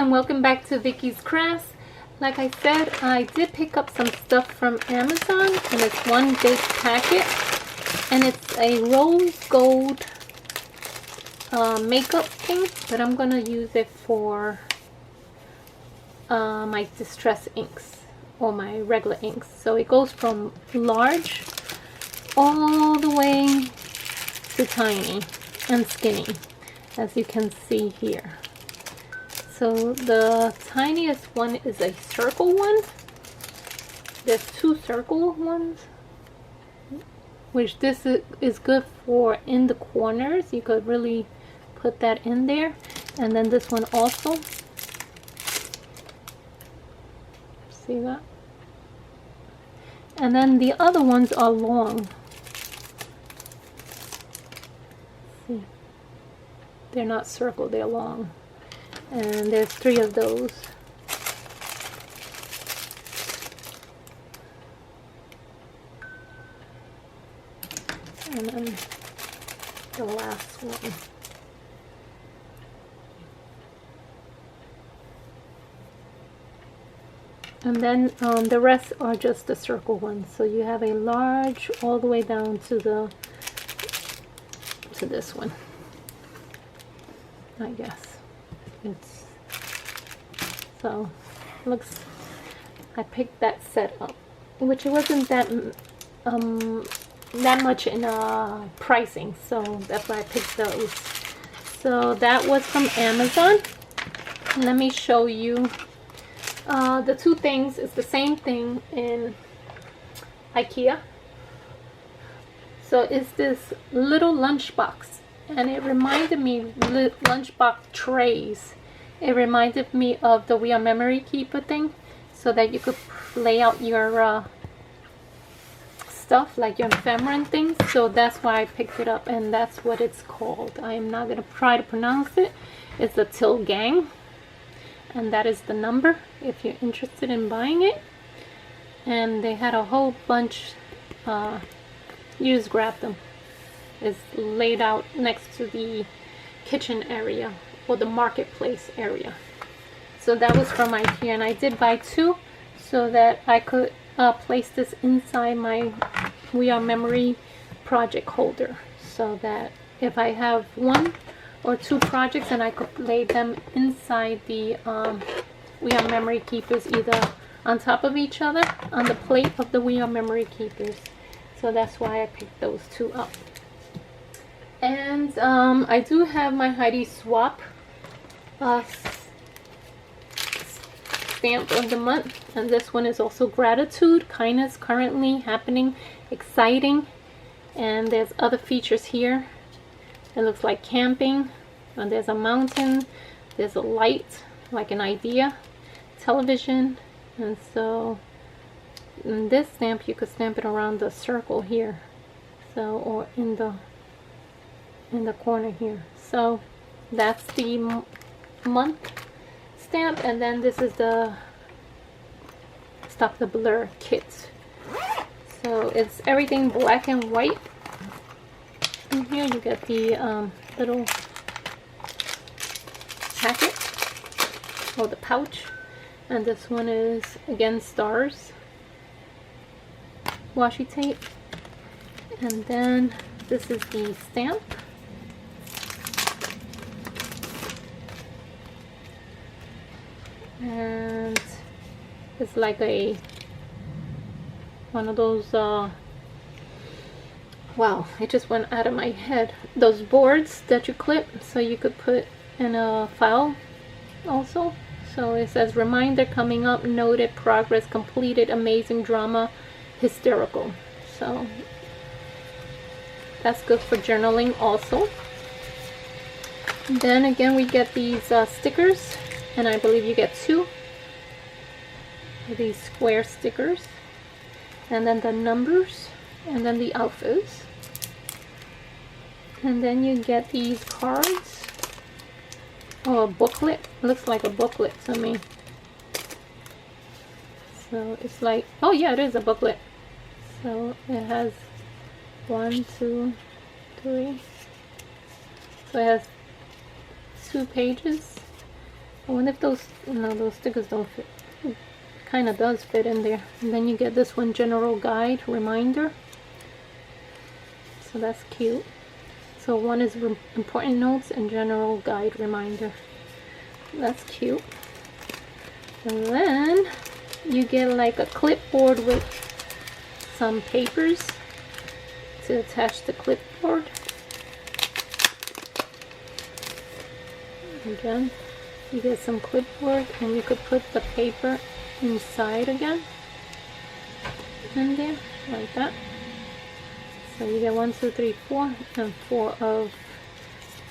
and welcome back to Vicky's Crafts. Like I said, I did pick up some stuff from Amazon, and it's one big packet, and it's a rose gold makeup thing, but I'm gonna use it for my distress inks or my regular inks. So it goes from large all the way to tiny and skinny, as you can see here. So the tiniest one is a circle one. There's two circle ones, which this is good for in the corners. You could really put that in there. And then this one also. See that? And then the other ones are long. See, they're not circle, they're long. And there's 3 of those. And then the last one. And then the rest are just the circle ones. So you have a large all the way down to this one, I guess. It's so looks. I picked that set up, which wasn't that much in pricing, so that's why I picked those. So that was from Amazon. Let me show you. The 2 things is the same thing in IKEA. So it's this little lunchbox, and it reminded me lunchbox trays. It reminded me of the We Are Memory Keeper thing, so that you could lay out your stuff, like your ephemera and things. So that's why I picked it up, and that's what it's called. I am not going to try to pronounce it. It's the Till Gang, and that is the number if you're interested in buying it. And they had a whole bunch. You just grab them. It's laid out next to the kitchen area or the marketplace area. So that was from IKEA, and I did buy 2 so that I could place this inside my We Are Memory project holder, so that if I have 1 or 2 projects, and I could lay them inside the We Are Memory Keepers, either on top of each other on the plate of the We Are Memory Keepers. So that's why I picked those 2 up. And I do have my Heidi Swapp stamp of the month, and this one is also gratitude, kindness, currently happening, exciting. And there's other features here. It looks like camping, and there's a mountain, there's a light, like an idea, television. And so in this stamp, you could stamp it around the circle here, so, or in the corner here. So that's the month stamp. And then this is the Stop the Blur kit. So it's everything black and white. And here you get the little packet or the pouch. And this one is, again, stars, washi tape. And then this is the stamp. And it's like one of those wow, it just went out of my head, those boards that you clip so you could put in a file also. So it says reminder coming up, noted, progress completed, amazing drama, hysterical. So that's good for journaling also. Then again, we get these stickers, and I believe you get 2 of these square stickers, and then the numbers, and then the outfits. And then you get these cards, or a booklet. Looks like a booklet to me. So it's like, oh yeah, it is a booklet. So it has 1, 2, 3. So it has 2 pages, I wonder if those, no, those stickers don't fit. It kind of does fit in there. And then you get this one, general guide reminder. So that's cute. So one is important notes and general guide reminder. That's cute. And then you get like a clipboard with some papers to attach the clipboard. Again, you get some clipboard, and you could put the paper inside again in there like that. So you get 1, 2, 3, 4 and 4 of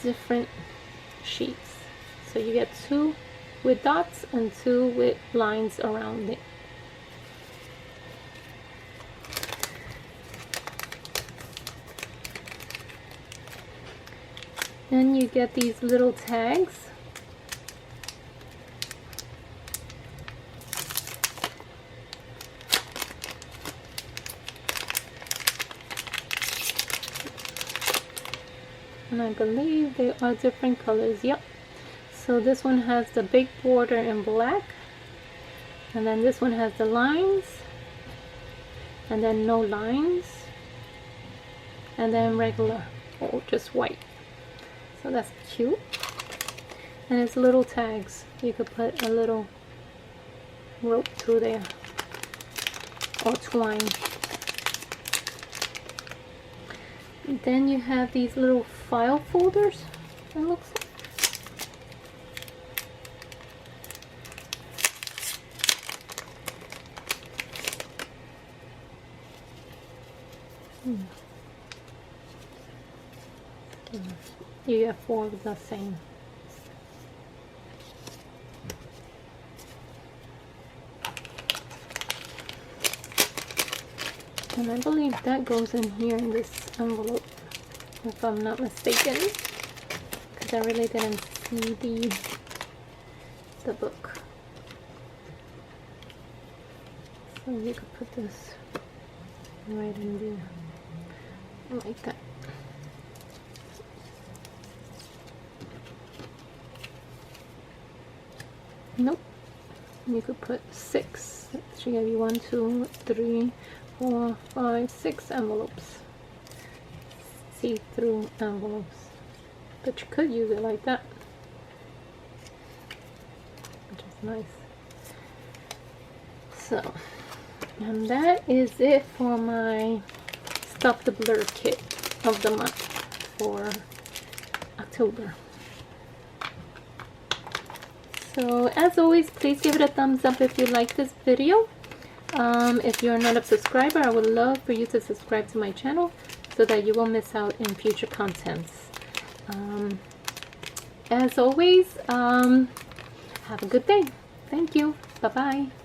different sheets. So you get 2 with dots and 2 with lines around it. Then you get these little tags. And I believe they are different colors. Yep. So this one has the big border in black, and then this one has the lines, and then no lines, and then regular or just white. So that's cute. And it's little tags. You could put a little rope through there or twine. Then you have these little file folders, it looks like. You get 4 of the same. And I believe that goes in here in this envelope, if I'm not mistaken, because I really didn't see the book. So you could put this right in there, like that. Nope. You could put 6. That should give you 1, 2, 3, 4, 5, 6 envelopes. See-through envelopes. But you could use it like that, which is nice. So, and that is it for my Stop the Blur kit of the month for October. So as always, please give it a thumbs up if you like this video. If you're not a subscriber, I would love for you to subscribe to my channel so that you won't miss out in future contents. As always, have a good day. Thank you. Bye-bye.